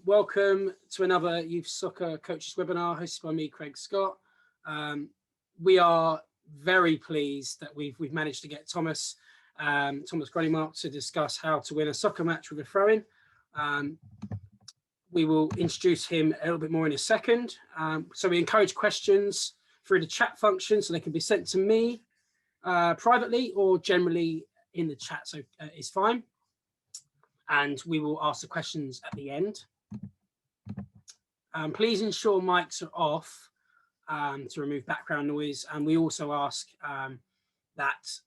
welcome to another Youth Soccer Coaches webinar hosted by me, Craig Scott. We are very pleased that we've managed to get Thomas Grønnemark to discuss how to win a soccer match with a throw-in. We will introduce him a little bit more in a second. So we encourage questions through the chat function, so they can be sent to me privately or generally in the chat, so it's fine. And we will ask the questions at the end. Please ensure mics are off to remove background noise. And we also ask that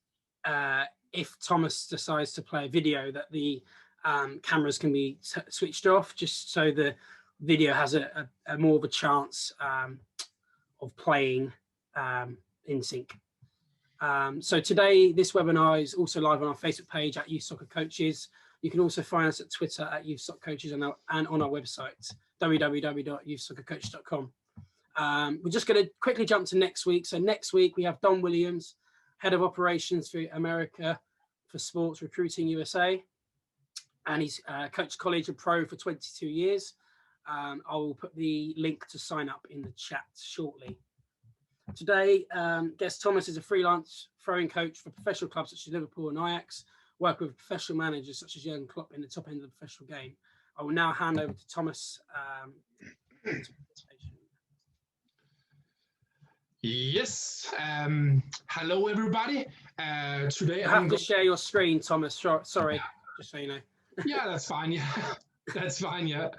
if Thomas decides to play a video, that the cameras can be switched off, just so the video has a more of a chance of playing in sync. So today, this webinar is also live on our Facebook page at Youth Soccer Coaches. You can also find us at Twitter at Youth Soccer Coaches and on our website, www.youthsoccercoaches.com. We're just going to quickly jump to next week. So next week, we have Don Williams, Head of Operations for America for Sports Recruiting USA. And he's coached college and pro for 22 years. I will put the link to sign up in the chat shortly. Today, guest Thomas is a freelance throwing coach for professional clubs such as Liverpool and Ajax, work with professional managers such as Jurgen Klopp in the top end of the professional game. I will now hand over to Thomas. Yes. Hello, everybody. Today you have to share your screen, Thomas. Sorry, just so you know. Yeah, that's fine. Yeah, that's fine. Yeah.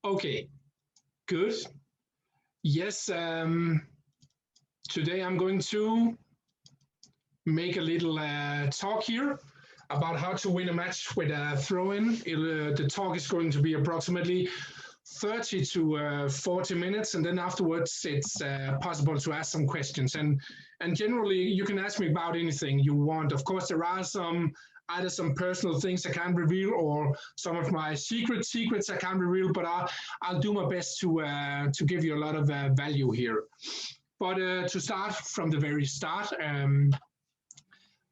Okay. Good. Yes. Today I'm going to make a little talk here about how to win a match with a throw-in. The talk is going to be approximately 30 to 40 minutes, and then afterwards it's possible to ask some questions. And generally, you can ask me about anything you want. Of course, there are either some personal things I can't reveal, or some of my secrets I can't reveal. But I'll do my best to give you a lot of value here. But to start from the very start.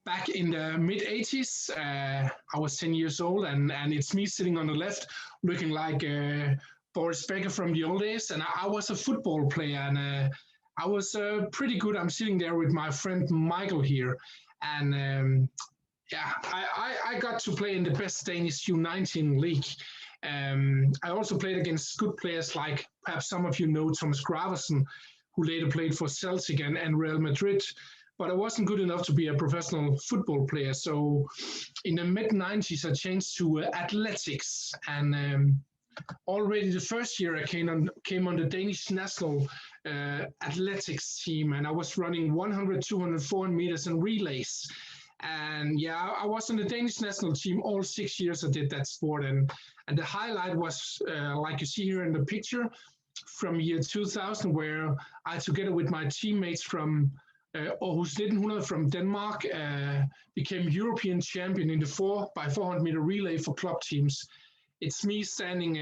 Back in the mid-80s, I was 10 years old, and it's me sitting on the left, looking like Boris Becker from the old days. And I was a football player, and I was pretty good. I'm sitting there with my friend Michael here. And yeah, I got to play in the best Danish U19 league. I also played against good players like, perhaps some of you know, Thomas Grønnemark, who later played for Celtic and Real Madrid. But I wasn't good enough to be a professional football player. So in the mid-90s, I changed to athletics. And already the first year I came on the Danish national athletics team. And I was running 100, 200, 400 meters and relays. And yeah, I was on the Danish national team all 6 years I did that sport. And the highlight was, like you see here in the picture, from year 2000, where I, together with my teammates from Aarhus 1900 from Denmark, became European champion in the 4x400 meter relay for club teams. It's me standing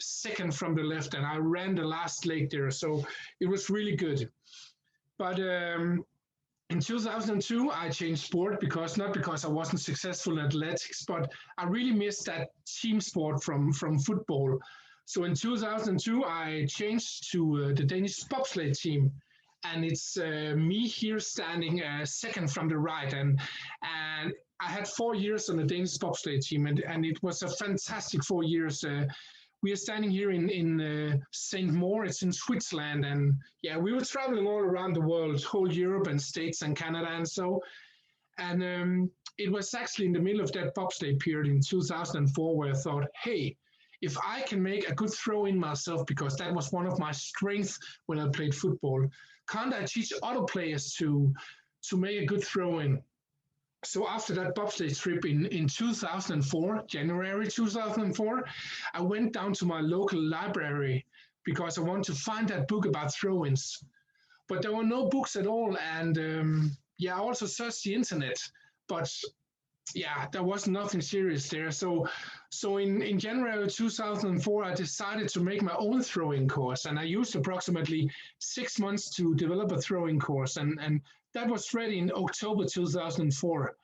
second from the left, and I ran the last leg there, so it was really good. But in 2002, I changed sport, not because I wasn't successful in athletics, but I really missed that team sport from football. So in 2002, I changed to the Danish bobsleigh team. And it's me here standing second from the right. And I had 4 years on the Danish bobsleigh team, and it was a fantastic 4 years. We are standing here in St. Moritz in Switzerland. And yeah, we were traveling all around the world, whole Europe and States and Canada and so. And it was actually in the middle of that bobsleigh period in 2004 where I thought, hey, if I can make a good throw in myself, because that was one of my strengths when I played football, can't I teach other players to make a good throw in? So after that bobsleigh trip in 2004, January 2004, I went down to my local library because I wanted to find that book about throw-ins. But there were no books at all. And yeah, I also searched the internet, but yeah, there was nothing serious there. So in January 2004, I decided to make my own throwing course, and I used approximately 6 months to develop a throwing course, and that was ready in October 2004.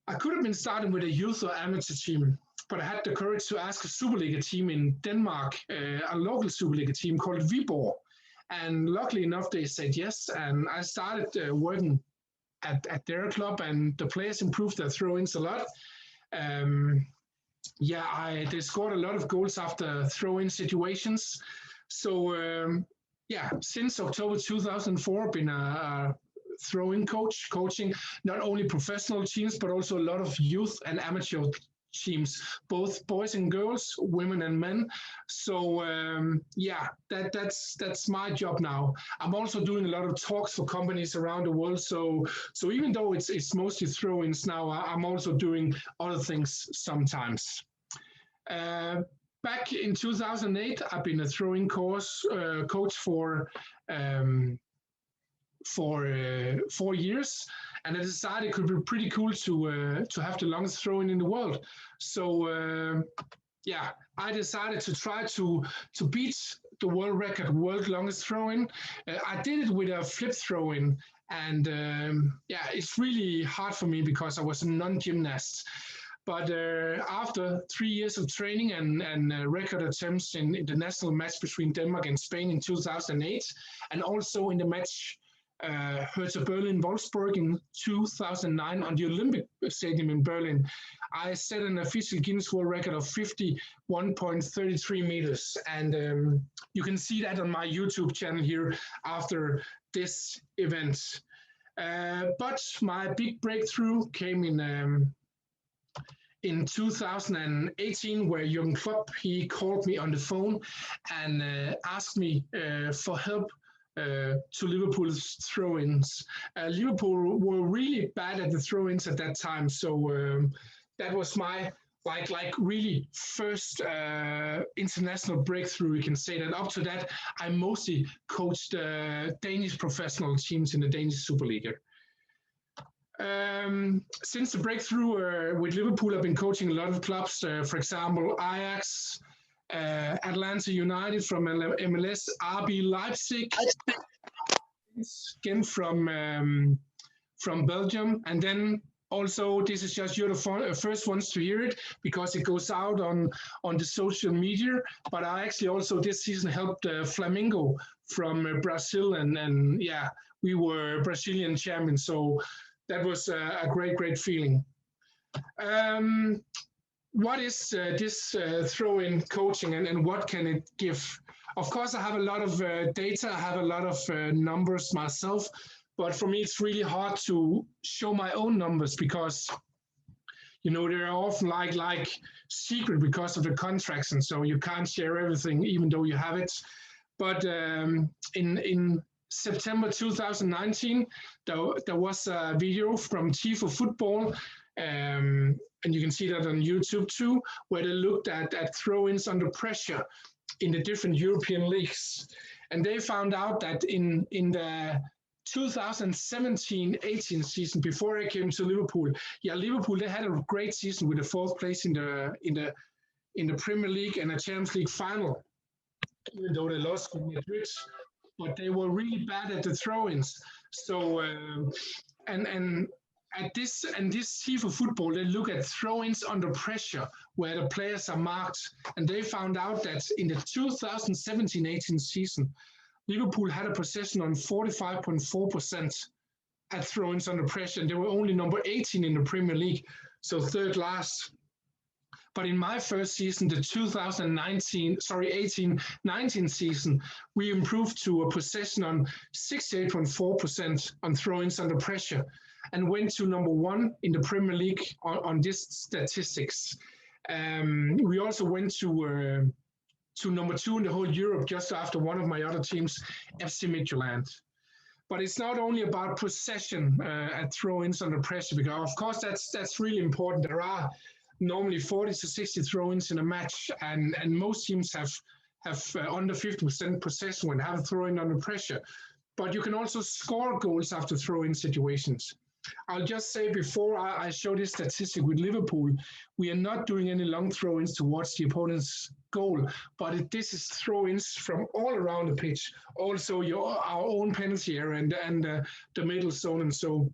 I could have been starting with a youth or amateur team, but I had the courage to ask a Superliga team in Denmark, a local Superliga team called Viborg. And luckily enough, they said yes. And I started working at their club, and the players improved their throw-ins a lot. They scored a lot of goals after throw-in situations. So, since October 2004, I've been a throwing coach, coaching not only professional teams, but also a lot of youth and amateur teams, both boys and girls, women and men. So that's my job now. I'm also doing a lot of talks for companies around the world. So even though it's mostly throw-ins now, I'm also doing other things sometimes. Back in 2008, I've been a throwing coach for 4 years, and I decided it could be pretty cool to have the longest throw-in in the world. So I decided to try to beat the world record, world longest throw-in. I did it with a flip throw-in, and it's really hard for me because I was a non-gymnast. But after 3 years of training and record attempts in the national match between Denmark and Spain in 2008, and also in the match Hertha Berlin-Wolfsburg in 2009 on the Olympic Stadium in Berlin, I set an official Guinness World Record of 51.33 meters. And you can see that on my YouTube channel here after this event. But my big breakthrough came in 2018, where Jürgen Klopp, he called me on the phone and asked me for help to Liverpool's throw-ins. Liverpool were really bad at the throw-ins at that time, so that was my really first international breakthrough. We can say that. Up to that, I mostly coached Danish professional teams in the Danish Superliga. Since the breakthrough with Liverpool, I've been coaching a lot of clubs. For example, Ajax, Atlanta United from MLS, RB Leipzig, again from Belgium, and then also this is just you're the first ones to hear it because it goes out on the social media. But I actually also this season helped Flamengo from Brazil, and we were Brazilian champions. So that was a great feeling. What is this throw-in coaching and what can it give? Of course, I have a lot of data, I have a lot of numbers myself, but for me, it's really hard to show my own numbers because, they're often like secret because of the contracts, and so you can't share everything, even though you have it. But in September 2019, there was a video from Tifo Football, and you can see that on YouTube too, where they looked at throw-ins under pressure in the different European leagues. And they found out that in the 2017-18 season, before I came to Liverpool, Liverpool, they had a great season with the 4th place in the Premier League and a Champions League final, even though they lost with Madrid. But they were really bad at the throw-ins. So, and at this Tifo Football, they look at throw-ins under pressure, where the players are marked. And they found out that in the 2017-18 season, Liverpool had a possession on 45.4% at throw-ins under pressure. And they were only number 18 in the Premier League, so third last. But in my first season, the 18-19 season, we improved to a possession on 68.4% on throw-ins under pressure and went to number 1 in the Premier League on this statistics. We also went to number 2 in the whole Europe just after one of my other teams, FC Midtjylland. But it's not only about possession at throw-ins under pressure, because of course that's really important. There are normally 40 to 60 throw-ins in a match, and most teams have under 50% possession when have a throw-in under pressure. But you can also score goals after throw-in situations. I'll just say before I show this statistic with Liverpool, we are not doing any long throw-ins towards the opponent's goal, but this is throw-ins from all around the pitch, also our own penalty area and the middle zone. And so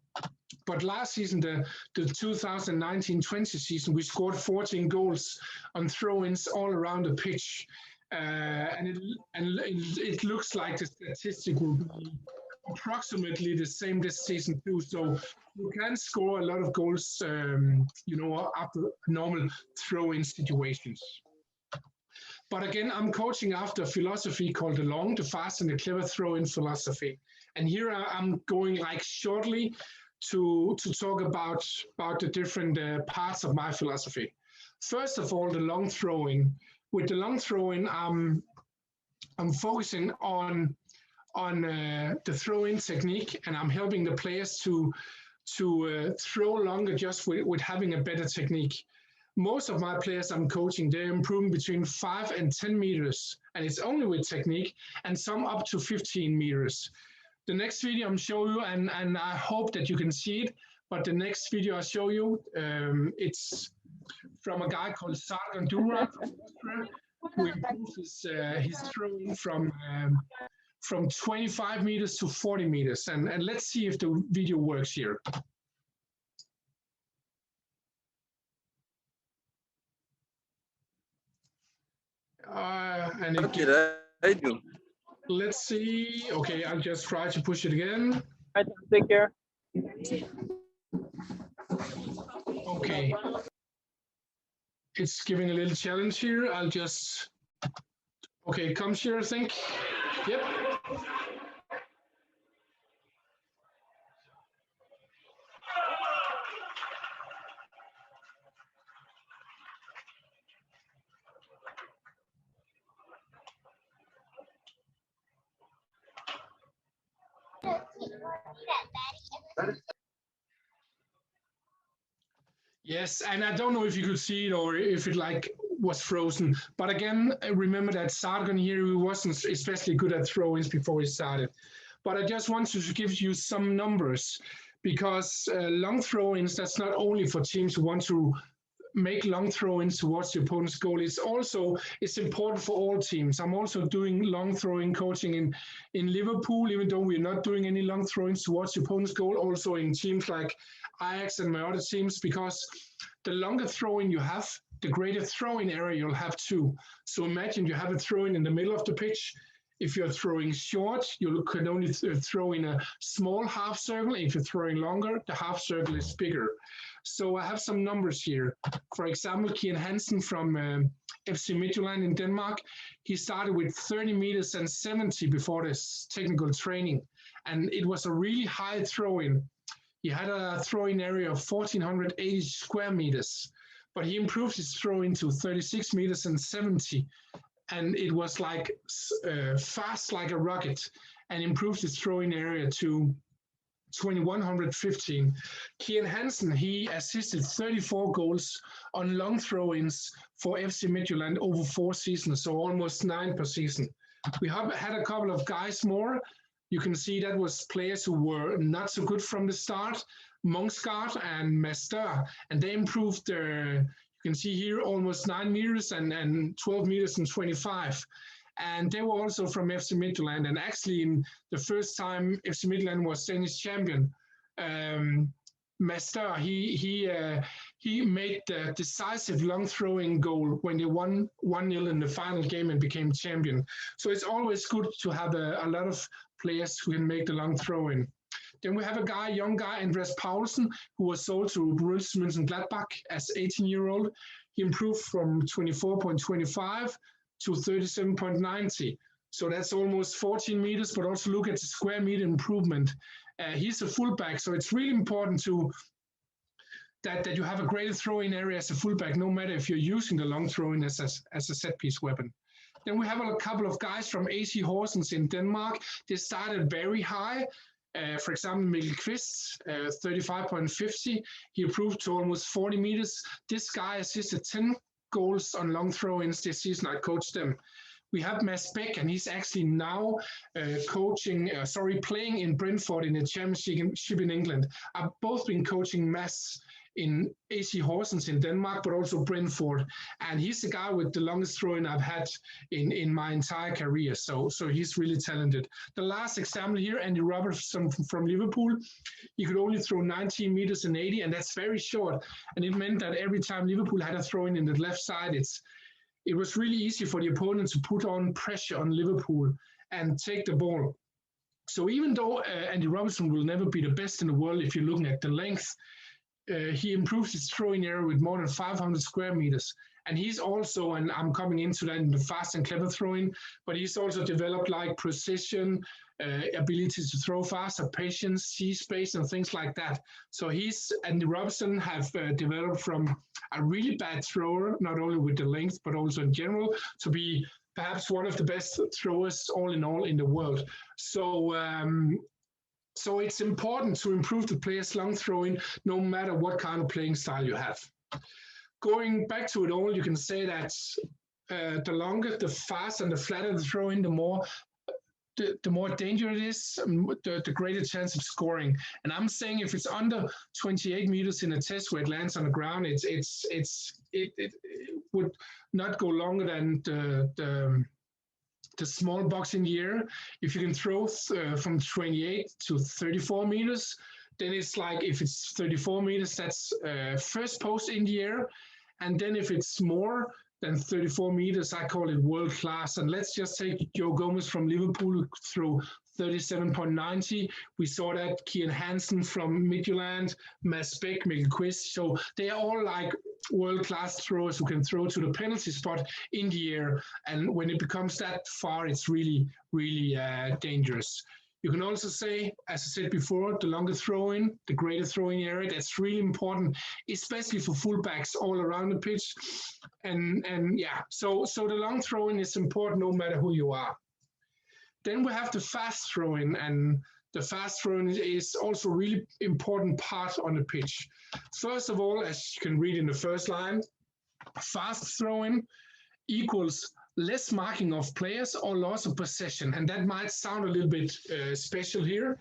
But last season, the 2019-20 season, we scored 14 goals on throw-ins all around the pitch. And it looks like the statistic will be approximately the same this season too. So you can score a lot of goals, after normal throw-in situations. But again, I'm coaching after a philosophy called the fast and the clever throw-in philosophy. And here I'm going like shortly to talk about the different parts of my philosophy. First of all, the long throwing. With the long throwing, I'm focusing on the throw-in technique, and I'm helping the players to throw longer just with having a better technique. Most of my players I'm coaching, they're improving between 5 and 10 meters, and it's only with technique, and some up to 15 meters. The next video I'm showing you, and I hope that you can see it, but the next video I show you, it's from a guy called Thomas Grønnemark, who improves his throwing from 25 meters to 40 meters. And let's see if the video works here. Let's see. Okay, I'll just try to push it again. Take care. Okay. It's giving a little challenge here. I'll just, okay, it comes here, I think. Yep. Yes, and I don't know if you could see it or if it was frozen. But again, remember that Sargon here, he wasn't especially good at throw-ins before he started. But I just wanted to give you some numbers, because long throw-ins, that's not only for teams who want to make long throw-ins towards the opponent's goal. It's important for all teams. I'm also doing long throwing coaching in Liverpool, even though we're not doing any long throw-ins towards the opponent's goal, also in teams like Ajax and my other teams, because the longer throwing you have, the greater throwing area you'll have too. So imagine you have a throw-in in the middle of the pitch. If you're throwing short, you can only throw in a small half circle. If you're throwing longer, the half circle is bigger. So I have some numbers here. For example, Kian Hansen from FC Midtjylland in Denmark, he started with 30 meters and 70 before this technical training. And it was a really high throw-in. He had a throw-in area of 1,480 square meters, but he improved his throw-in to 36 meters and 70. And it was like fast like a rocket, and improved his throwing area to 2,115. Kian Hansen, he assisted 34 goals on long throw-ins for FC Midtjylland over 4 seasons, so almost 9 per season. We have had a couple of guys more. You can see that was players who were not so good from the start, Mungsgaard and Master, and they improved their, you can see here, almost 9 meters and 12 meters and 25. And they were also from FC Midtjylland. And actually, in the first time FC Midtjylland was Danish champion, Master, he made the decisive long throwing goal when they won 1-0 in the final game and became champion. So it's always good to have a lot of players who can make the long throwing. Then we have a young guy, Andreas Paulsen, who was sold to Borussia Mönchengladbach as 18-year-old. He improved from 24.25 to 37.90. So that's almost 14 meters, but also look at the square meter improvement. He's a fullback, so it's really important that you have a greater throwing area as a fullback, no matter if you're using the long throwing as a set-piece weapon. Then we have a couple of guys from AC Horsens in Denmark. They started very high. For example, Mikkel Kvist, 35.50. He improved to almost 40 meters. This guy assisted 10 goals on long throw-ins this season. I coached them. We have Mads Beck, and he's actually now playing in Brentford in the Championship in England. I've both been coaching Mads in AC Horsens in Denmark, but also Brentford. And he's the guy with the longest throwing I've had in my entire career. So he's really talented. The last example here, Andy Robertson from Liverpool, he could only throw 19 meters and 80, and that's very short. And it meant that every time Liverpool had a throw in the left side, it was really easy for the opponent to put on pressure on Liverpool and take the ball. So even though Andy Robertson will never be the best in the world if you're looking at the length, he improves his throwing area with more than 500 square meters. And he's also, and I'm coming into that in the fast and clever throwing, but he's also developed like precision, ability to throw faster, patience, see space, and things like that. So Andy Robertson have developed from a really bad thrower, not only with the length, but also in general, to be perhaps one of the best throwers all in the world. So it's important to improve the player's long throwing, no matter what kind of playing style you have. Going back to it all, you can say that the longer, the faster, and the flatter the throwing, the more dangerous it is, the greater chance of scoring. And I'm saying if it's under 28 meters in a test where it lands on the ground, it would not go longer than the small box in the air. If you can throw from 28 to 34 meters, then it's like if it's 34 meters, that's first post in the air. And then if it's more than 34 meters, I call it world class. And let's just take Joe Gomez from Liverpool through 37.90. We saw that Kian Hansen from Midtjylland, Mads Bech, Mikkel Quist. So they are all like world-class throwers who can throw to the penalty spot in the air. And when it becomes that far, it's really, really dangerous. You can also say, as I said before, the longer throwing, the greater throwing area, that's really important, especially for fullbacks all around the pitch. And yeah, so the long throwing is important no matter who you are. Then we have the fast throwing, and the fast throwing is also a really important part on the pitch. First of all, as you can read in the first line, fast throwing equals less marking of players or loss of possession. And that might sound a little bit special here,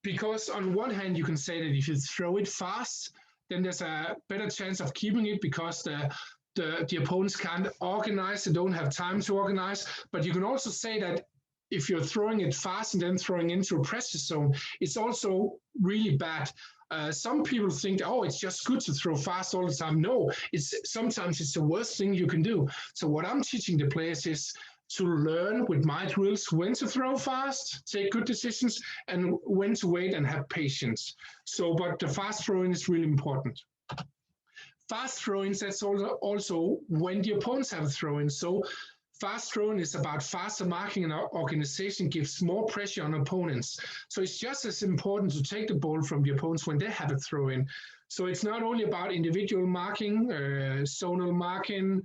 because on one hand, you can say that if you throw it fast, then there's a better chance of keeping it because the opponents can't organize, they don't have time to organize. But you can also say that if you're throwing it fast and then throwing into a pressure zone, it's also really bad. Some people think, oh, it's just good to throw fast all the time. No, sometimes it's the worst thing you can do. So what I'm teaching the players is to learn with my drills when to throw fast, take good decisions, and when to wait and have patience. But the fast throwing is really important. Fast throwing, that's also when the opponents have a throw-in. So fast throwing is about faster marking, and our organization gives more pressure on opponents. So it's just as important to take the ball from the opponents when they have a throw-in. So it's not only about individual marking, zonal marking,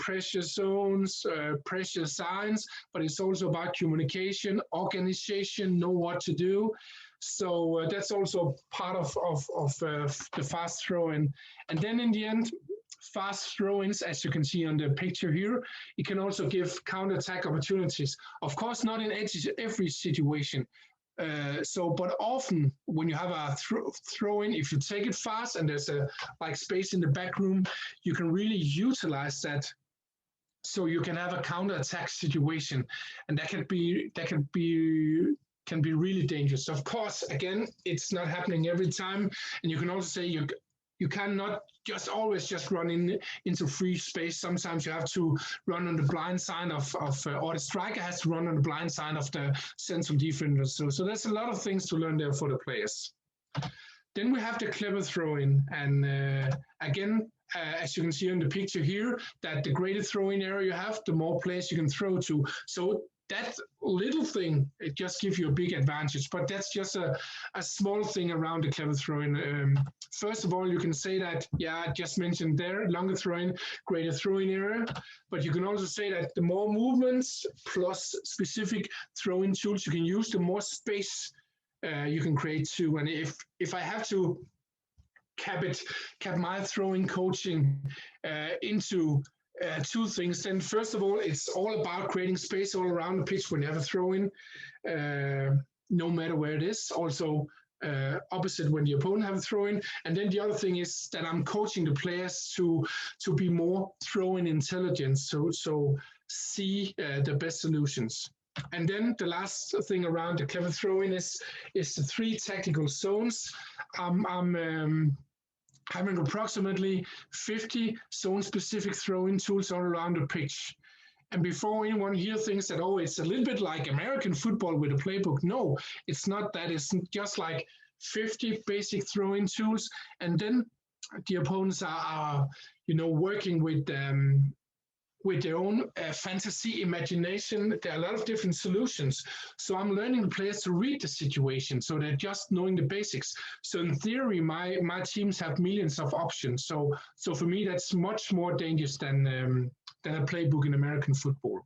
pressure zones, pressure signs, but it's also about communication, organization, know what to do. So that's also part of the fast throw-in. And then in the end, fast throw-ins, as you can see on the picture here, it can also give counter-attack opportunities. Of course, not in every situation. But often when you have a throw-in, if you take it fast and there's a space in the back room, you can really utilize that. So you can have a counter-attack situation, and that can be really dangerous. Of course, again, it's not happening every time, and you can also say you cannot always run into free space. Sometimes you have to run on the blind side or the striker has to run on the blind side of the central defender. So there's a lot of things to learn there for the players. Then we have the clever throw-in, and again, as you can see on the picture here, that the greater throwing area you have, the more players you can throw to. So that little thing, it just gives you a big advantage, but that's just a small thing around the clever throwing. First of all, you can say that, I just mentioned there, longer throwing, greater throwing area, but you can also say that the more movements plus specific throwing tools you can use, the more space you can create too. And if I have to cap my throwing coaching into two things, then first of all, it's all about creating space all around the pitch when you have a throw-in, no matter where it is. Also, opposite when the opponent have a throw-in. And then the other thing is that I'm coaching the players to be more throw-in intelligent, so see the best solutions. And then the last thing around the clever throw-in is the 3 tactical zones. I'm having approximately 50 zone-specific throw-in tools all around the pitch. And before anyone here thinks that, oh, it's a little bit like American football with a playbook. No, it's not that. It's just like 50 basic throw-in tools. And then the opponents are working with their own fantasy, imagination. There are a lot of different solutions. So I'm learning the players to read the situation. So they're just knowing the basics. So in theory, my teams have millions of options. So for me, that's much more dangerous than a playbook in American football.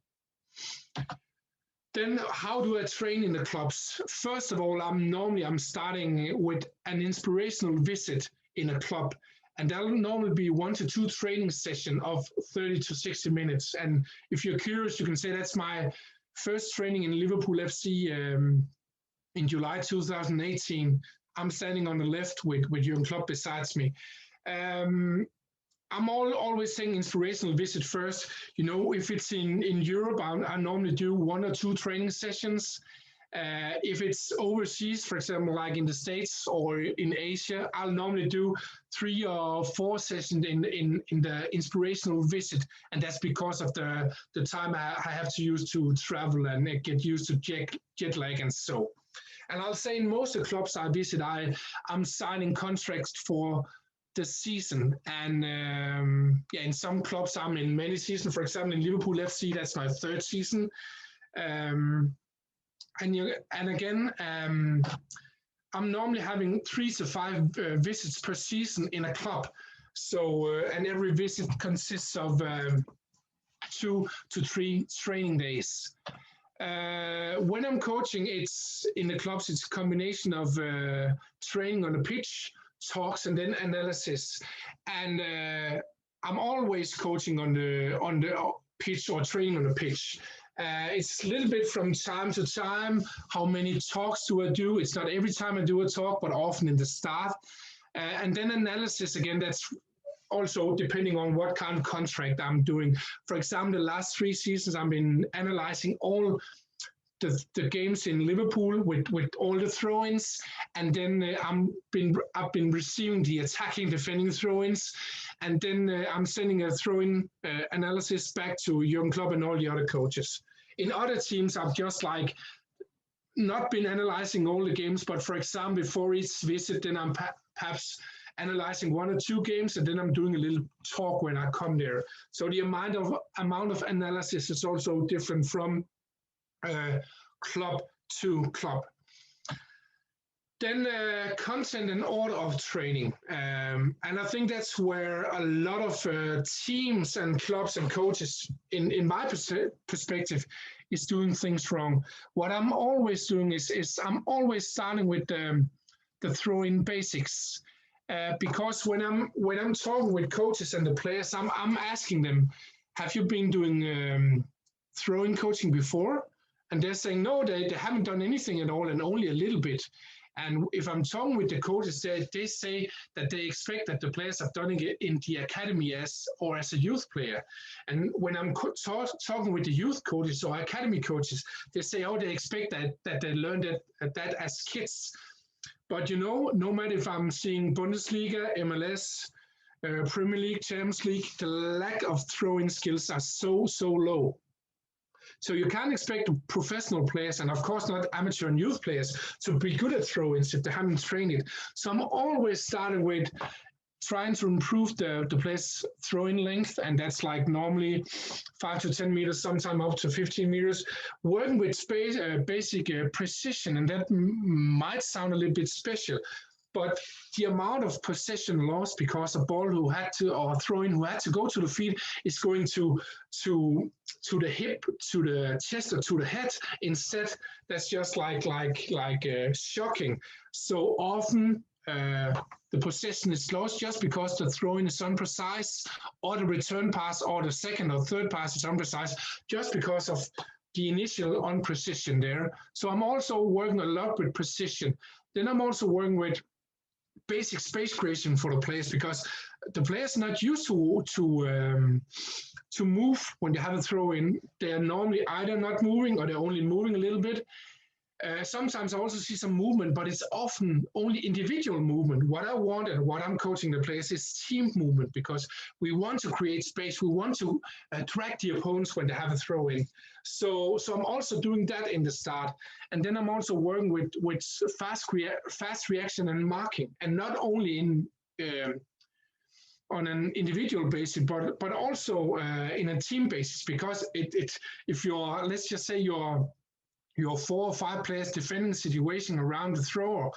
Then how do I train in the clubs? First of all, I'm starting with an inspirational visit in a club. And that'll normally be 1 to 2 training sessions of 30 to 60 minutes. And if you're curious, you can say that's my first training in Liverpool FC in July 2018. I'm standing on the left with Jürgen Klopp besides me. I'm always saying inspirational visit first. If it's in Europe, I normally do 1 or 2 training sessions. If it's overseas, for example, like in the States or in Asia, I'll normally do 3 or 4 sessions in the inspirational visit. And that's because of the time I have to use to travel and get used to jet lag and so. And I'll say in most of the clubs I visit, I'm signing contracts for the season. And in some clubs, I'm in many seasons. For example, in Liverpool FC, that's my 3rd season. And again, I'm normally having 3 to 5 visits per season in a club. So, and every visit consists of 2 to 3 training days. When I'm coaching, it's in the clubs, it's a combination of training on the pitch, talks, and then analysis. And I'm always coaching on the pitch or training on the pitch. It's a little bit from time to time. How many talks do I do? It's not every time I do a talk, but often in the start. And then analysis, again, that's also depending on what kind of contract I'm doing. For example, the last 3 seasons, I've been analyzing all the games in Liverpool with all the throw-ins. And then I've been receiving the attacking, defending throw-ins. And then I'm sending a throw-in analysis back to Jürgen Klopp and all the other coaches. In other teams, I've just not been analyzing all the games, but for example, before each visit, then I'm perhaps analyzing 1 or 2 games, and then I'm doing a little talk when I come there. So the amount of analysis is also different from club to club. Then content and order of training. And I think that's where a lot of teams and clubs and coaches, in my perspective, is doing things wrong. What I'm always doing is I'm always starting with the throw-in basics. Because when I'm talking with coaches and the players, I'm asking them, have you been doing throw-in coaching before? And they're saying, no, they haven't done anything at all and only a little bit. And if I'm talking with the coaches, they say that they expect that the players have done it in the academy as a youth player. And when I'm talking with the youth coaches or academy coaches, they say, oh, they expect that they learned that as kids. But no matter if I'm seeing Bundesliga, MLS, Premier League, Champions League, the lack of throwing skills are so low. So you can't expect professional players, and of course not amateur and youth players, to be good at throw-ins if they haven't trained it. So I'm always starting with trying to improve the player's throwing length, and that's normally 5 to 10 meters, sometimes up to 15 meters, working with basic precision, and that might sound a little bit special, but the amount of possession lost because a ball who had to, or throw-in who had to go to the feet, is going to the hip, to the chest, or to the head instead. That's just shocking. So often the possession is lost just because the throw-in is unprecise, or the return pass or the second or third pass is unprecise, just because of the initial on precision there. So I'm also working a lot with precision. Then I'm also working with basic space creation for the players, because the players are not used to move when they have a throw in. They're normally either not moving or they're only moving a little bit. Sometimes I also see some movement, but it's often only individual movement. What I want and what I'm coaching the players is team movement, because we want to create space. We want to track the opponents when they have a throw in. So I'm also doing that in the start. And then I'm also working with fast reaction and marking, and not only on an individual basis, but also in a team basis, because if you're, let's just say your 4 or 5 players defending situation around the thrower,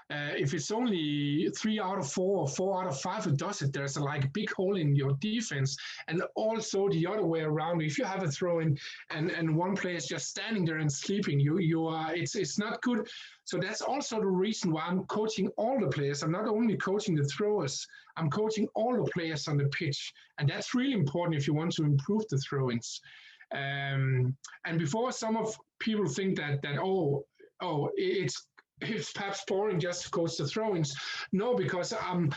if it's only 3 out of 4 or 4 out of 5 who does it, there's like a big hole in your defense. And also the other way around, if you have a throw in and one player is just standing there and sleeping, it's not good. So that's also the reason why I'm coaching all the players. I'm not only coaching the throwers, I'm coaching all the players on the pitch. And that's really important if you want to improve the throw-ins. And before some of people think that it's perhaps boring just to coach the throw-ins. No, because I'm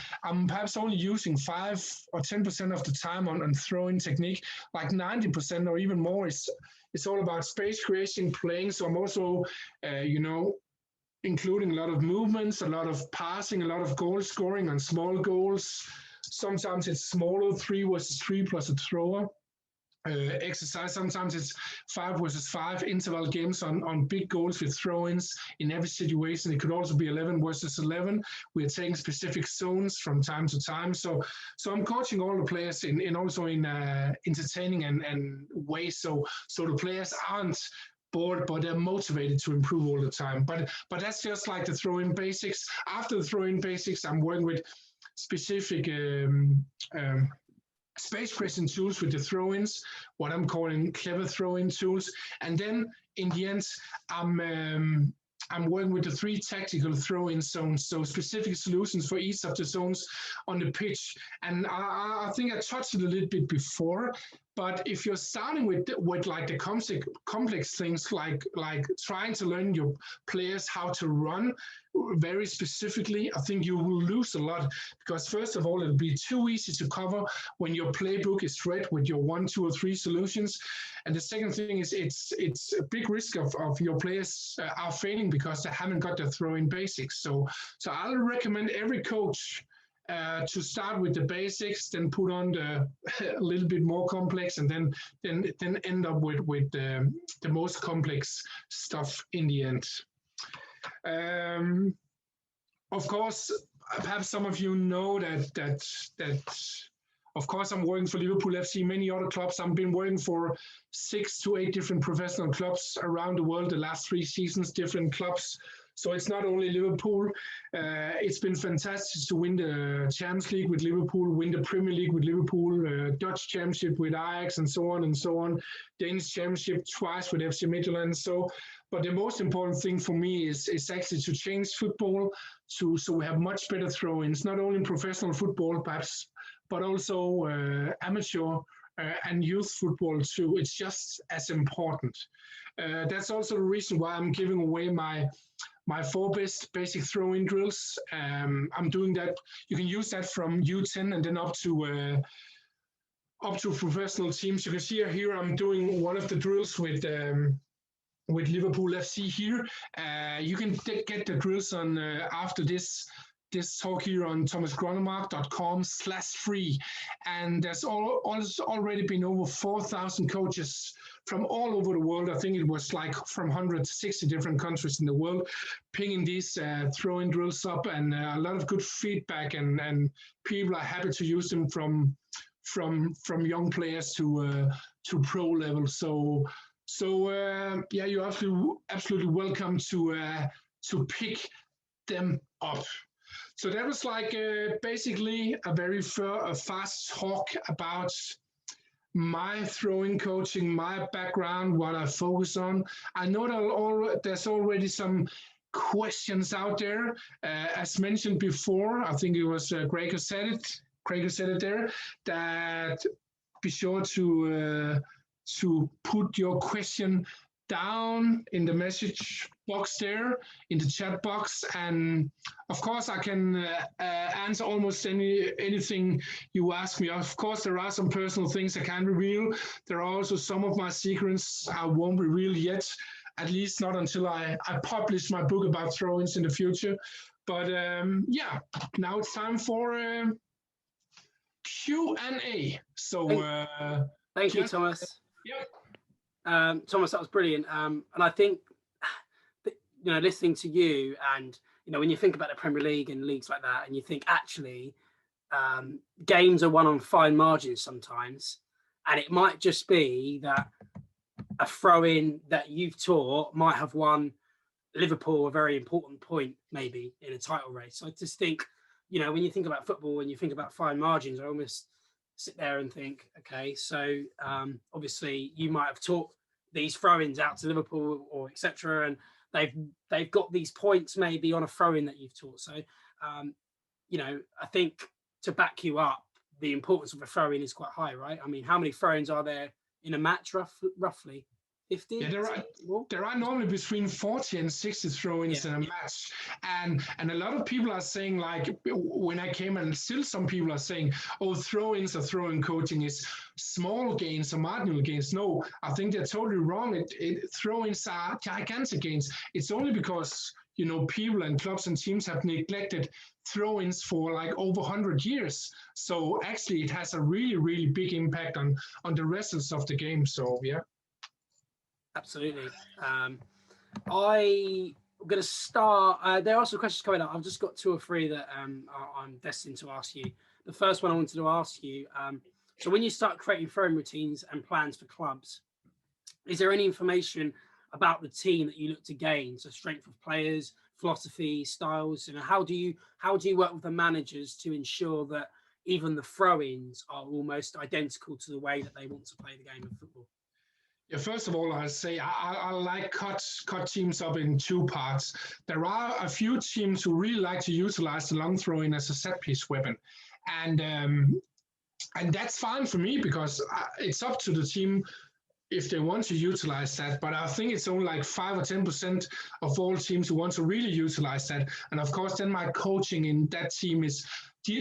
perhaps only using 5 or 10% of the time on throw-in technique. Like 90% or even more it's all about space creation, playing. So I'm also including a lot of movements, a lot of passing, a lot of goal scoring on small goals. Sometimes it's smaller, 3 versus 3 plus a thrower. Exercise. Sometimes it's 5 versus 5 interval games on big goals with throw-ins in every situation. It could also be 11 versus 11. We're taking specific zones from time to time. So I'm coaching all the players in also in entertaining and ways. So the players aren't bored, but they're motivated to improve all the time. But that's just like the throw-in basics. After the throw-in basics, I'm working with specific space creation tools with the throw-ins, what I'm calling clever throw-in tools. And then in the end, I'm working with the 3 tactical throw-in zones, so specific solutions for each of the zones on the pitch. And I think I touched it a little bit before, but if you're starting with like the complex things, like trying to learn your players how to run very specifically, I think you will lose a lot, because first of all, it'll be too easy to cover when your playbook is read with your 1, 2, or 3 solutions. And the second thing is it's a big risk of your players are failing because they haven't got the throw-in basics. So I'll recommend every coach to start with the basics, then put on a little bit more complex, and then end up with the most complex stuff in the end. Of course, perhaps some of you know that of course I'm working for Liverpool FC, many other clubs. I've been working for 6 to 8 different professional clubs around the world the last 3 seasons, different clubs. So it's not only Liverpool. It's been fantastic to win the Champions League with Liverpool, win the Premier League with Liverpool, Dutch Championship with Ajax, and so on and so on. Danish Championship twice with FC Midtjylland. But the most important thing for me is actually to change football so we have much better throw-ins, not only in professional football perhaps, but also amateur and youth football too. It's just as important. That's also the reason why I'm giving away my 4 best basic throw-in drills. I'm doing that. You can use that from U10 and then up to professional teams. You can see here I'm doing one of the drills with Liverpool FC here. You can get the drills on after this talk here on thomasgrønnemark.com/free. And there's already been over 4,000 coaches from all over the world. I think it was like from 160 different countries in the world pinging these throw-in drills up, and a lot of good feedback, and people are happy to use them from young players to pro level. So yeah, you're absolutely welcome to pick them up. So that was like basically a very fast talk about my throwing coaching, my background, what I focus on. I know that there's already some questions out there. As mentioned before, I think it was Gregor said it there, that be sure to put your question down in the message box there, in the chat box, and of course I can answer almost anything you ask me. Of course, there are some personal things I can't reveal. There are also some of my secrets I won't reveal yet, at least not until I publish my book about throw-ins in the future. But yeah, now it's time for Q&A. So thank you, Thomas. Yeah. Thomas, that was brilliant. And I think, you know, listening to you, and you know, when you think about the Premier League and leagues like that, and you think actually games are won on fine margins sometimes, and it might just be that a throw-in that you've taught might have won Liverpool a very important point, maybe in a title race. So I just think, you know, when you think about football, when you think about fine margins, I almost sit there and think, okay, so obviously you might have taught these throw-ins out to Liverpool or etc., and they've got these points maybe on a throw-in that you've taught. So you know, I think to back you up, the importance of a throw-in is quite high, right? I mean, how many throw-ins are there in a match, roughly? 50? Yeah, there are normally between 40 and 60 throw-ins in a match. And a lot of people are saying, like, when I came, and still some people are saying, oh, throw-ins or throw-in coaching is small gains or marginal gains. No, I think they're totally wrong. Throw-ins are gigantic gains. It's only because, you know, people and clubs and teams have neglected throw-ins for like over 100 years. So actually it has a really, really big impact on the results of the game. So yeah. Absolutely. I'm going to start. There are some questions coming up. I've just got 2 or 3 that I'm destined to ask you. The first one I wanted to ask you, so when you start creating throwing routines and plans for clubs, is there any information about the team that you look to gain? So strength of players, philosophy, styles, and how do you work with the managers to ensure that even the throw-ins are almost identical to the way that they want to play the game of football? Yeah, first of all, I'll say I like cut teams up in 2 parts. There are a few teams who really like to utilize the long throw-in as a set-piece weapon, and that's fine for me because it's up to the team if they want to utilize that. But I think it's only like 5 or 10% of all teams who want to really utilize that. And of course, then my coaching in that team is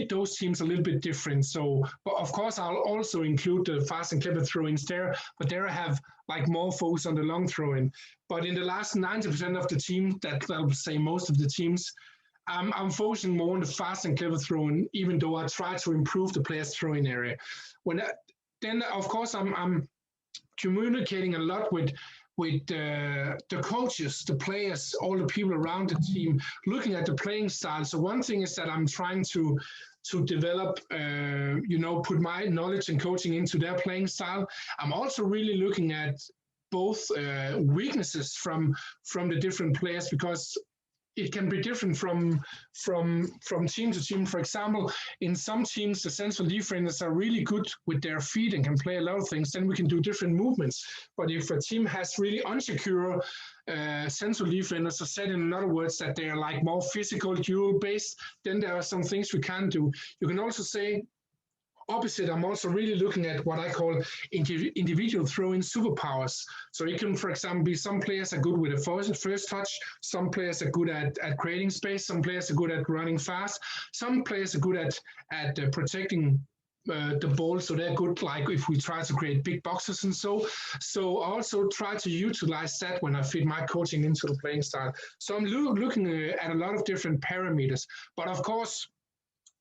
those teams a little bit different. So, but of course, I'll also include the fast and clever throw-ins there, but there I have like more focus on the long throw-in. But in the last 90% of the team, I'll say most of the teams, I'm focusing more on the fast and clever throw-in, even though I try to improve the player's throwing area. Then of course I'm communicating a lot with the coaches, the players, all the people around the team, looking at the playing style. So one thing is that I'm trying to develop, put my knowledge and coaching into their playing style. I'm also really looking at both weaknesses from the different players, because it can be different from team to team. For example, in some teams, the central defenders are really good with their feet and can play a lot of things. Then we can do different movements. But if a team has really unsecure central defenders, or said in other words, that they are like more physical, dual-based, then there are some things we can do. You can also say, opposite, I'm also really looking at what I call individual throw-in superpowers. So it can, for example, be some players are good with a first touch, some players are good at creating space, some players are good at running fast, some players are good at protecting the ball, so they're good, like if we try to create big boxes and so I also try to utilize that when I fit my coaching into the playing style. So I'm looking at a lot of different parameters, but of course,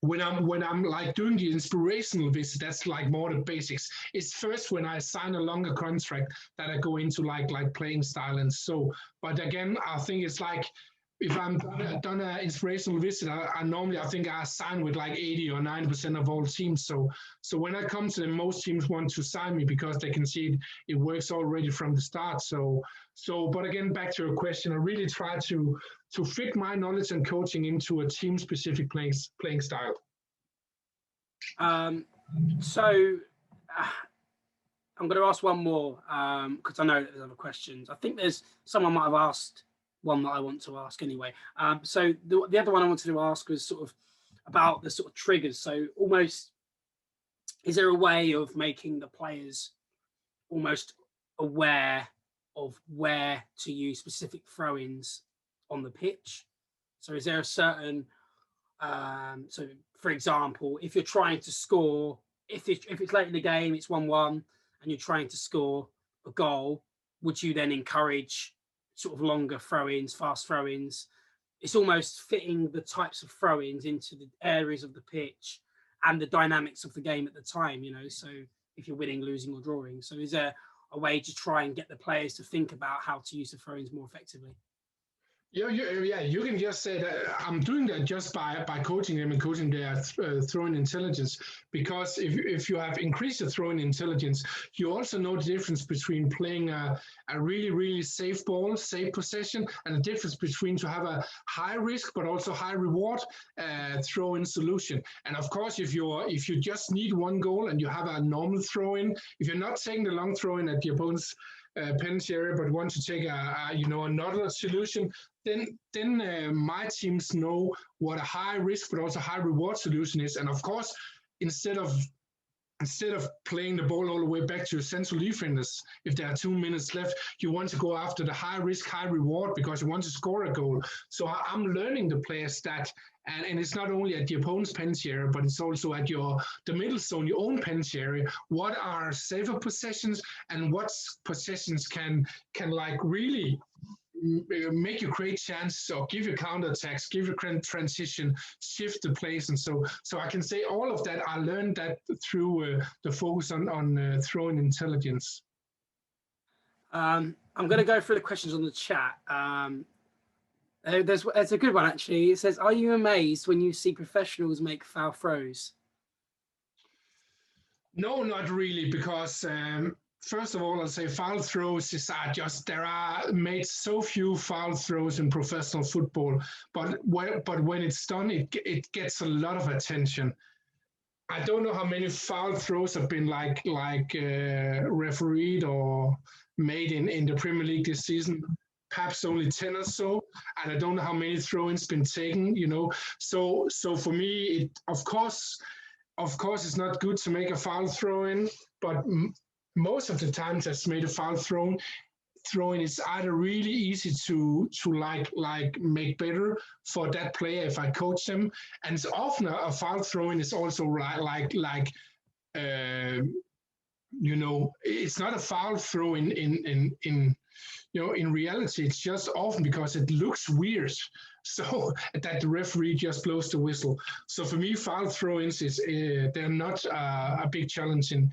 when I'm like doing the inspirational visit, that's like more the basics. It's first when I sign a longer contract that I go into like playing style and so. But again, I think it's like if I'm done an inspirational visit, I normally, I think I sign with like 80 or 90% of all teams. So when I come to them, most teams want to sign me because they can see it works already from the start. So but again, back to your question, I really try to fit my knowledge and coaching into a team-specific playing style. So I'm going to ask one more because I know there's other questions. I think there's someone might have asked one that I want to ask anyway. So the other one I wanted to ask was sort of about the sort of triggers. So almost, is there a way of making the players almost aware of where to use specific throw-ins on the pitch? So is there a certain, so for example, if you're trying to score, if it's late in the game, it's 1-1, and you're trying to score a goal, would you then encourage sort of longer throw-ins, fast throw-ins? It's almost fitting the types of throw-ins into the areas of the pitch and the dynamics of the game at the time, you know, so if you're winning, losing or drawing. So is there a way to try and get the players to think about how to use the throw-ins more effectively? Yeah, you can just say that I'm doing that just by coaching them and coaching their throwing intelligence. Because if you have increased the throwing intelligence, you also know the difference between playing a really, really safe ball, safe possession, and the difference between to have a high risk but also high reward throw-in solution. And of course, if you just need one goal and you have a normal throw-in, if you're not taking the long throw-in at the opponent's penalty area, but want to take another solution, then my teams know what a high risk but also high reward solution is. And of course, instead of playing the ball all the way back to your central defenders, if there are 2 minutes left, you want to go after the high risk, high reward because you want to score a goal. So I'm learning the players that, and it's not only at the opponent's penalty area, but it's also at the middle zone, your own penalty area. What are safer possessions and what possessions can like really make you create chances or give you counterattacks, give you transition, shift the plays, and so I can say all of that. I learned that through the focus on throwing intelligence. I'm going to go through the questions on the chat. There's a good one actually. It says, "Are you amazed when you see professionals make foul throws?" No, not really, because first of all, I'll say foul throws there are made so few foul throws in professional football, but when it's done, it gets a lot of attention. I don't know how many foul throws have been like refereed or made in the Premier League this season. Perhaps only 10 or so, and I don't know how many throw-ins been taken. So for me, of course, it's not good to make a foul throw-in, but most of the times that's made a foul throw-in is either really easy to like make better for that player if I coach them, and it's often a foul throw-in is also it's not a foul throw in reality, it's just often because it looks weird, so that the referee just blows the whistle. So for me, foul throw-ins they're not a big challenge in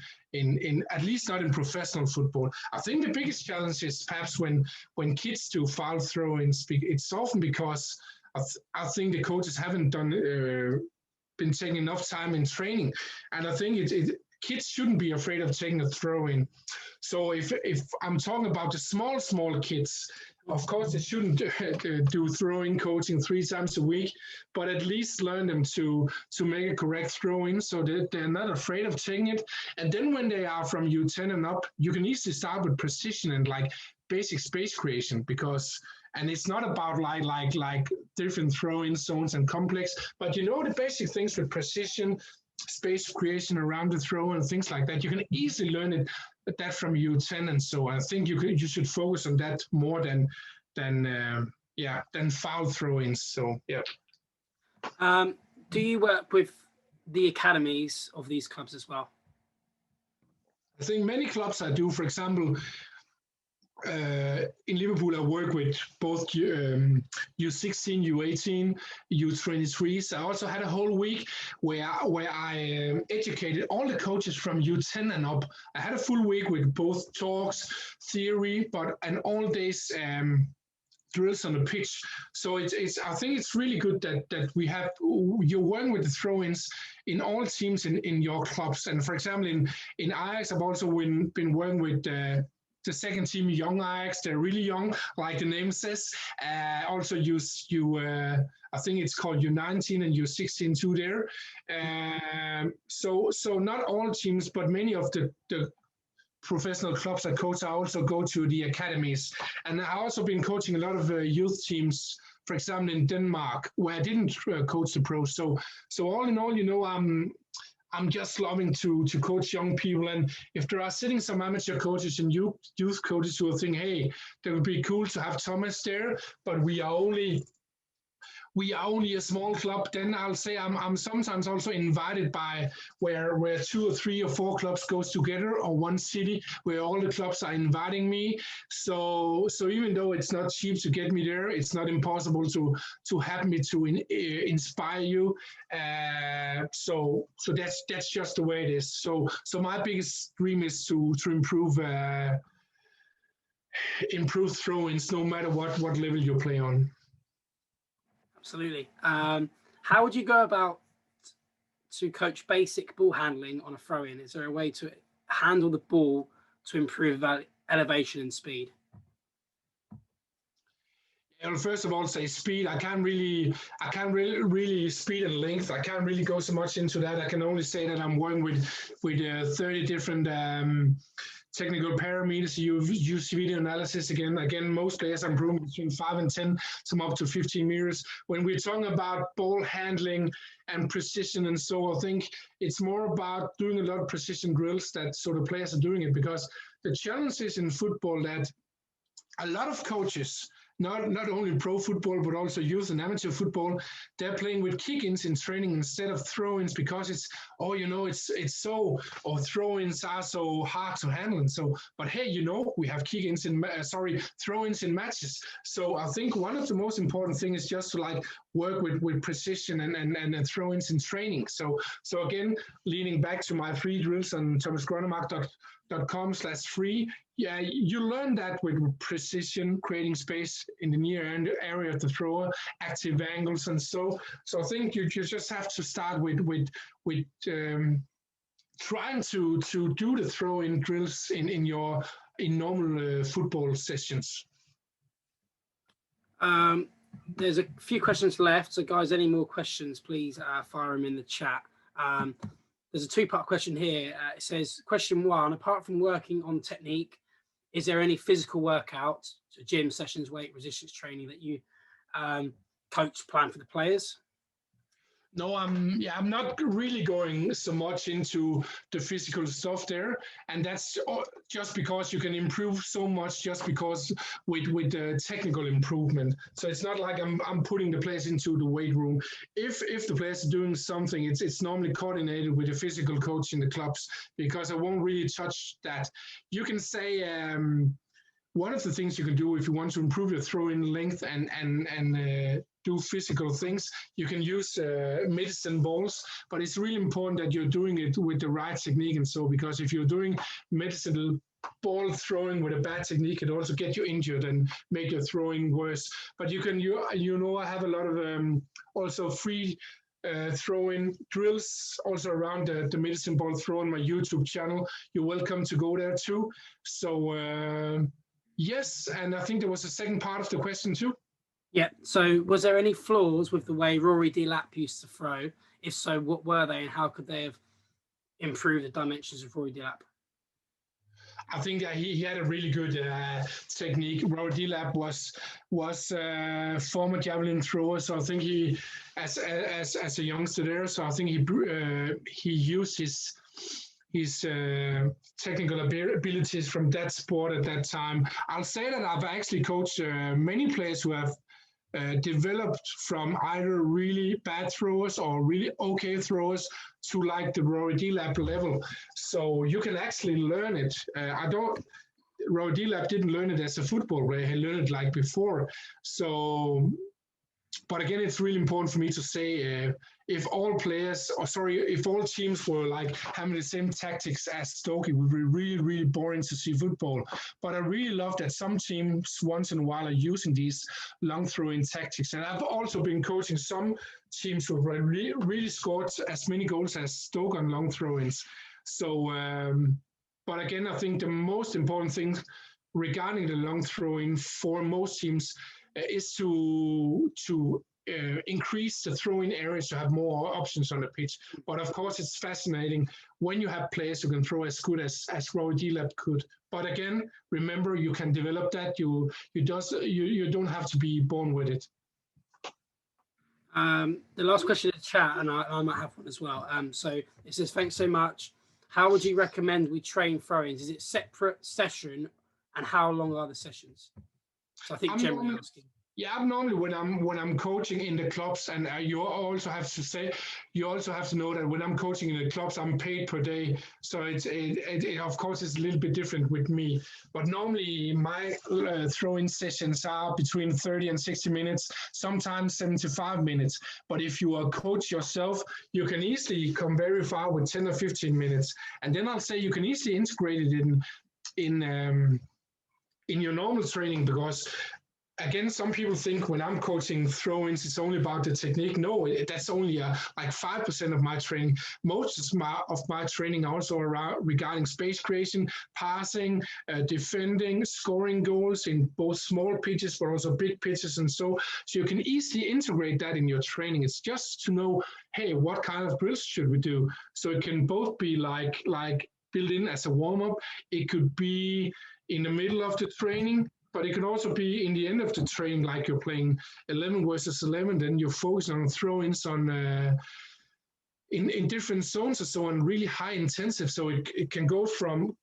at least not in professional football. I think the biggest challenge is perhaps when kids do foul throw-ins. It's often because I think the coaches haven't been taking enough time in training, and I think kids shouldn't be afraid of taking a throw-in. So if I'm talking about the small kids, of course they shouldn't do throw-in coaching 3 times a week, but at least learn them to make a correct throw-in so that they're not afraid of taking it. And then when they are from U10 and up, you can easily start with precision and like basic space creation, and it's not about like different throw-in zones and complex, but the basic things with precision, space creation around the throw and things like that. You can easily learn that from U10, and so I think you should focus on that more than foul throw-ins. So yeah. Do you work with the academies of these clubs as well? I think many clubs I do. For example, in Liverpool, I work with both U16, U18, U23s. I also had a whole week where I educated all the coaches from U10 and up. I had a full week with both talks, theory, and all days drills on the pitch. So I think it's really good that we have you're working with the throw-ins in all teams in your clubs. And for example, in Ajax, I've also been working with the second team, young Ajax. They're really young, like the name says. Also I think it's called U19 and U16 too there. So not all teams, but many of the professional clubs I coach, I also go to the academies. And I've also been coaching a lot of youth teams, for example, in Denmark, where I didn't coach the pros. So all in all, I'm just loving to coach young people. And if there are sitting some amateur coaches and youth coaches who will think, hey, that would be cool to have Thomas there, but we are only a small club, then I'll say I'm sometimes also invited by where 2 or 3 or 4 clubs goes together, or one city where all the clubs are inviting me. So even though it's not cheap to get me there, it's not impossible to have me to inspire you. So that's just the way it is. So my biggest dream is to improve throw-ins, no matter what level you play on. Absolutely. How would you go about to coach basic ball handling on a throw-in? Is there a way to handle the ball to improve elevation and speed? Well, first of all, say speed. I can't really speed and length. I can't really go so much into that. I can only say that I'm working with 30 different technical parameters. You use video analysis again. Most players are improving between 5 and 10, some up to 15 meters. When we're talking about ball handling and precision, and so I think it's more about doing a lot of precision drills that so the players are doing it, because the challenge is in football that a lot of coaches, not only pro football, but also youth and amateur football, they're playing with kick-ins in training instead of throw-ins, because it's so, or throw-ins are so hard to handle. And so, but hey, we have kick-ins throw-ins in matches. So I think one of the most important things is just to work with precision and throw-ins in training. So again, leaning back to my free drills on thomasgrønnemark.com/free. Yeah, you learn that with precision, creating space in the near end area of the thrower, active angles, and so I think you just have to start with trying to do the throw-in drills in normal football sessions. There's a few questions left, so guys, any more questions, please fire them in the chat. There's a 2-part question here. It says, question 1, apart from working on technique, is there any physical workouts, so gym sessions, weight resistance training, that you coach plan for the players? No, I'm not really going so much into the physical stuff there, and that's just because you can improve so much just because with the technical improvement. So it's not like I'm putting the players into the weight room. If the players are doing something, it's normally coordinated with a physical coach in the clubs, because I won't really touch that. You can say one of the things you can do if you want to improve your throw-in length and do physical things, you can use medicine balls, but it's really important that you're doing it with the right technique. And so, because if you're doing medicine ball throwing with a bad technique, it also get you injured and make your throwing worse. But you can, I have a lot of also free throw-in drills also around the medicine ball throw on my YouTube channel. You're welcome to go there too. So yes, and I think there was a second part of the question too. Yeah, so was there any flaws with the way Rory Delap used to throw? If so, what were they, and how could they have improved the dimensions of Rory Delap? I think that he had a really good technique. Rory Delap was former javelin thrower, so I think he, as a youngster there, so I think he used his technical abilities from that sport at that time. I'll say that I've actually coached many players who have developed from either really bad throwers or really okay throwers to like the Rory Delap level. So you can actually learn it. Rory Delap didn't learn it as a football player. He learned it like before. So, but again, it's really important for me to say if all teams were like having the same tactics as Stoke, it would be really, really boring to see football. But I really love that some teams once in a while are using these long throwing tactics. And I've also been coaching some teams who have really scored as many goals as Stoke on long throw-ins. So, but again, I think the most important thing regarding the long throwing for most teams is to increase the throwing areas to have more options on the pitch. But of course, it's fascinating when you have players who can throw as good as Rory Delap could. But again, remember, you can develop that. You don't have to be born with it. The last question in the chat, and I might have one as well. So it says, thanks so much. How would you recommend we train throw-ins? Is it separate session, and how long are the sessions? So I think generally asking. Yeah, normally when I'm coaching in the clubs, and you also have to know that when I'm coaching in the clubs, I'm paid per day. So it of course is a little bit different with me. But normally my throw-in sessions are between 30 and 60 minutes, sometimes 75 minutes. But if you are a coach yourself, you can easily come very far with 10 or 15 minutes. And then I'll say you can easily integrate it in your normal training, because again, some people think when I'm coaching throw-ins, it's only about the technique. No, that's only like 5% of my training. Most of my training also regarding space creation, passing, defending, scoring goals in both small pitches, but also big pitches. And so you can easily integrate that in your training. It's just to know, hey, what kind of drills should we do? So it can both be like built in as a warm-up. It could be in the middle of the training, but it can also be in the end of the training, like you're playing 11 versus 11, then you're focusing on throw-ins on in different zones or so on, really high intensive. So it can go from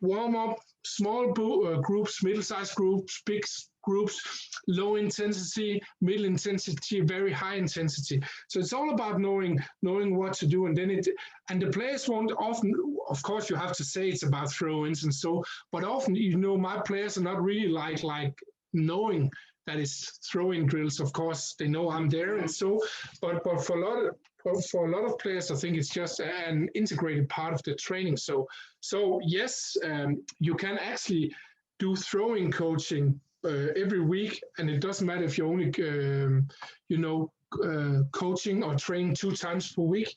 warm-up, small groups, middle-sized groups, big groups, low intensity, middle intensity, very high intensity. So it's all about knowing what to do, and the players won't often. Of course, you have to say it's about throw-ins and so, but often my players are not really like knowing that it's throw-in drills. Of course, they know I'm there, and so, but for a lot of players, I think it's just an integrated part of the training. So yes, you can actually do throwing coaching every week, and it doesn't matter if you're only coaching or training 2 times per week,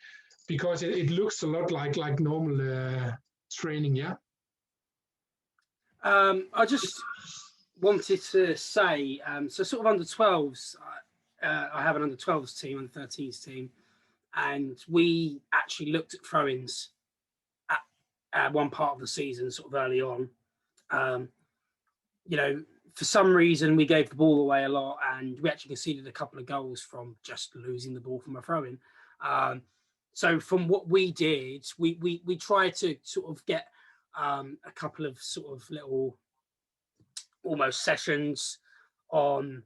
because it looks a lot like normal training. Yeah. I just wanted to say, so sort of under 12s, I have an under 12s team, under 13s team, and we actually looked at throw-ins at one part of the season, sort of early on. For some reason, we gave the ball away a lot, and we actually conceded a couple of goals from just losing the ball from a throw-in. So from what we did, we tried to sort of get a couple of sort of little almost sessions on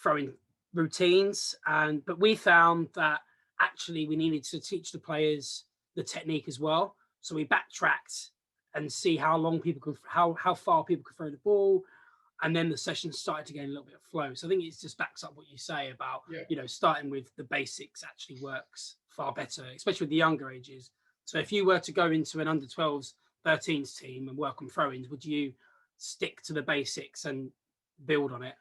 throwing routines, but we found that actually we needed to teach the players the technique as well. So we backtracked and see how far people could throw the ball, and then the session started to gain a little bit of flow. So I think it just backs up what you say about starting with the basics actually works far better, especially with the younger ages. So if you were to go into an under 12s, 13s team and work on throw-ins, would you stick to the basics and build on it?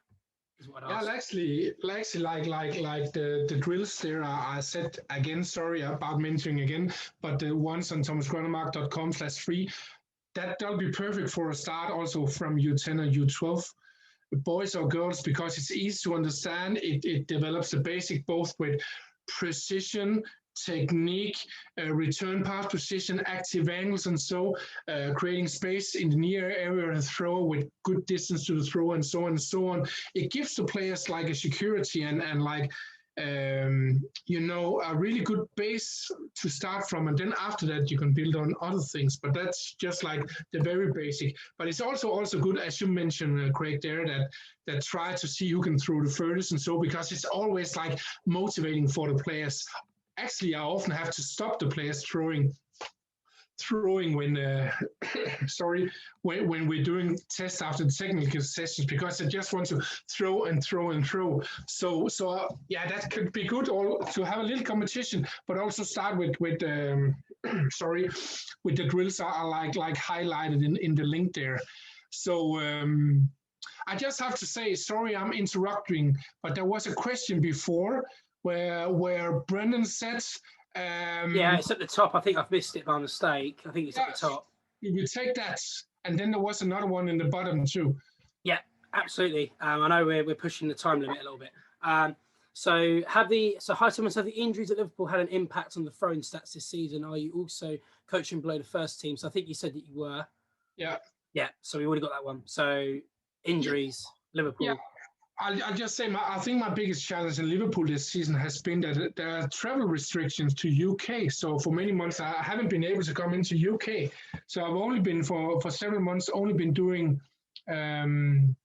Is what I'd ask. Actually, like the drills there are set again. Sorry about mentioning again, but the ones on thomasgrønnemark.com/free, that'll be perfect for a start. Also from U10 or U12, boys or girls, because it's easy to understand. It develops the basic both with precision, technique, return pass position, active angles, and so creating space in the near area of the throw with good distance to the throw, and so on and so on. It gives the players like a security and like a really good base to start from, and then after that you can build on other things. But that's just like the very basic. But it's also good, as you mentioned, Craig, there, that try to see who can throw the furthest, and so, because it's always like motivating for the players. Actually, I often have to stop the players throwing when when we're doing tests after the technical sessions, because I just want to throw and throw and throw. So that could be good to have a little competition, but also start with the drills are like highlighted in the link there. So I just have to say, sorry, I'm interrupting, but there was a question before where Brendan said. Yeah, it's at the top. I think I've missed it by mistake. I think it's at the top. You take that, and then there was another one in the bottom too. Yeah, absolutely. I know we're pushing the time limit a little bit. So hi Thomas, have the injuries at Liverpool had an impact on the throwing stats this season? Are you also coaching below the first team? So I think you said that you were. Yeah. Yeah. So we already got that one. So injuries, Liverpool. Yeah. I'll just say I think my biggest challenge in Liverpool this season has been that there are travel restrictions to UK. So for many months I haven't been able to come into UK. So I've only been for several months only been doing the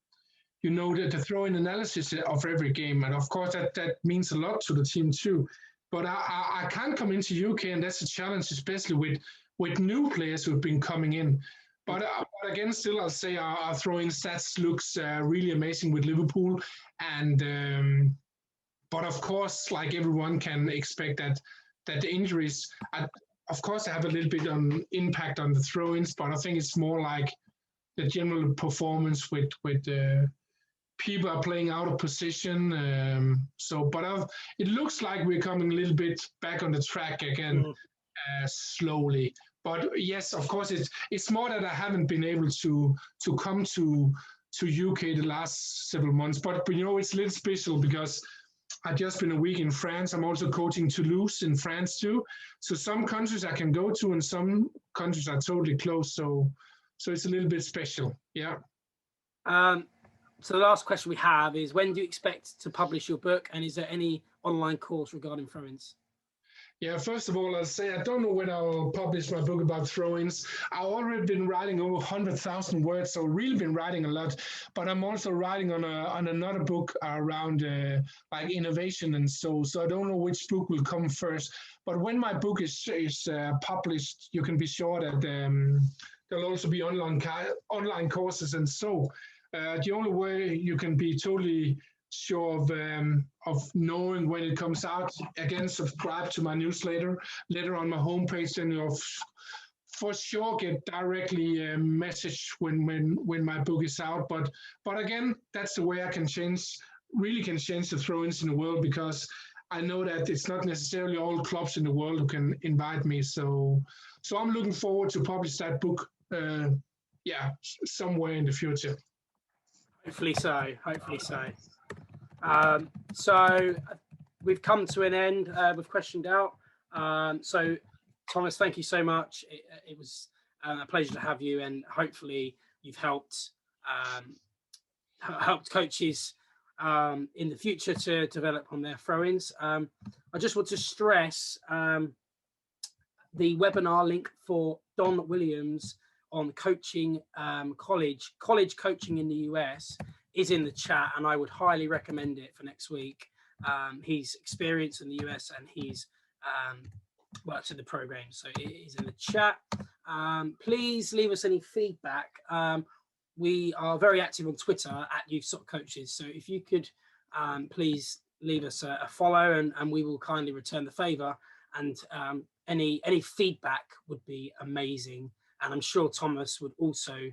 throw-in analysis of every game, and of course that means a lot to the team too. But I can't come into UK, and that's a challenge, especially with new players who've been coming in. But again, still, I'll say our throw-in stats looks really amazing with Liverpool, and but of course, like everyone can expect that the injuries, of course, have a little bit on impact on the throw-ins, but I think it's more like the general performance with people are playing out of position. But it looks like we're coming a little bit back on the track again, slowly. But yes, of course, it's more that I haven't been able to come to UK the last several months. But it's a little special because I've just been a week in France. I'm also coaching Toulouse in France too. So some countries I can go to, and some countries are totally closed. So it's a little bit special. Yeah. So the last question we have is, when do you expect to publish your book, and is there any online course regarding throw-ins? Yeah, first of all, I'll say I don't know when I'll publish my book about throw-ins. I've already been writing over 100,000 words, so really been writing a lot. But I'm also writing on another book around like innovation and so I don't know which book will come first. But when my book is published, you can be sure that there'll also be online courses and so. The only way you can be totally sure of knowing when it comes out, again, subscribe to my newsletter on my homepage, and you'll for sure get directly a message when my book is out. But again, that's the way I can change the throw-ins in the world, because I know that it's not necessarily all clubs in the world who can invite me. So I'm looking forward to publish that book somewhere in the future. Hopefully so. So we've come to an end. We've questioned out. So Thomas, thank you so much. It was a pleasure to have you, and hopefully you've helped coaches in the future to develop on their throw-ins. I just want to stress the webinar link for Don Williams on coaching, college coaching in the US is in the chat, and I would highly recommend it for next week. He's experienced in the US, and he's worked in the program, so it is in the chat. Please leave us any feedback. We are very active on Twitter at Youth Soccer Coaches, so if you could please leave us a follow, and we will kindly return the favor. And any feedback would be amazing. And I'm sure Thomas would also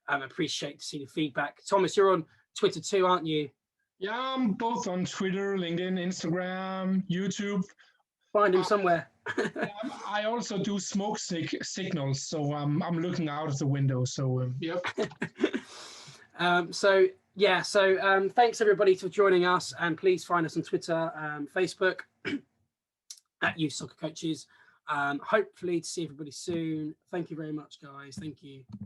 appreciate to see the feedback. Thomas, you're on Twitter too, aren't you? Yeah, I'm both on Twitter, LinkedIn, Instagram, YouTube. Find him somewhere. I also do smoke signals, so I'm looking out of the window. So yep. Thanks everybody for joining us, and please find us on Twitter, Facebook at Youth Soccer Coaches. Hopefully to see everybody soon. Thank you very much, guys. Thank you.